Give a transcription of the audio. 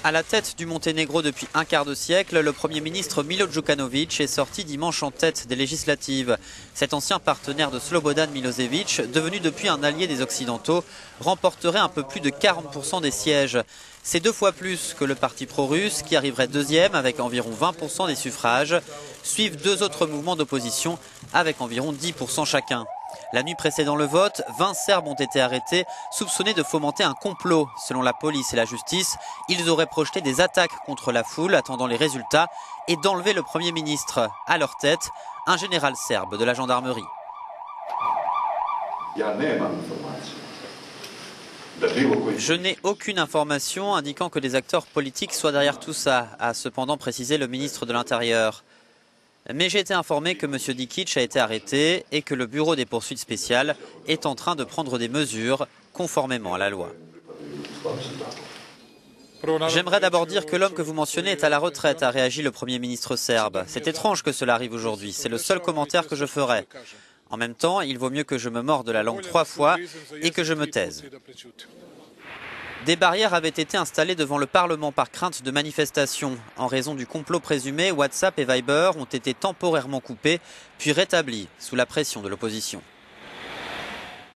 À la tête du Monténégro depuis un quart de siècle, le Premier ministre Milo Djukanovic est sorti dimanche en tête des législatives. Cet ancien partenaire de Slobodan Milosevic, devenu depuis un allié des Occidentaux, remporterait un peu plus de 40% des sièges. C'est 2 fois plus que le parti pro-russe, qui arriverait deuxième avec environ 20% des suffrages. Suivent 2 autres mouvements d'opposition avec environ 10% chacun. La nuit précédant le vote, 20 Serbes ont été arrêtés, soupçonnés de fomenter un complot. Selon la police et la justice, ils auraient projeté des attaques contre la foule attendant les résultats et d'enlever le Premier ministre. À leur tête, un général serbe de la gendarmerie. Je n'ai aucune information indiquant que des acteurs politiques soient derrière tout ça, a cependant précisé le ministre de l'Intérieur. Mais j'ai été informé que M. Dikic a été arrêté et que le bureau des poursuites spéciales est en train de prendre des mesures conformément à la loi. J'aimerais d'abord dire que l'homme que vous mentionnez est à la retraite, a réagi le Premier ministre serbe. C'est étrange que cela arrive aujourd'hui, c'est le seul commentaire que je ferai. En même temps, il vaut mieux que je me morde la langue 3 fois et que je me taise. Des barrières avaient été installées devant le Parlement par crainte de manifestations. En raison du complot présumé, WhatsApp et Viber ont été temporairement coupés, puis rétablis sous la pression de l'opposition.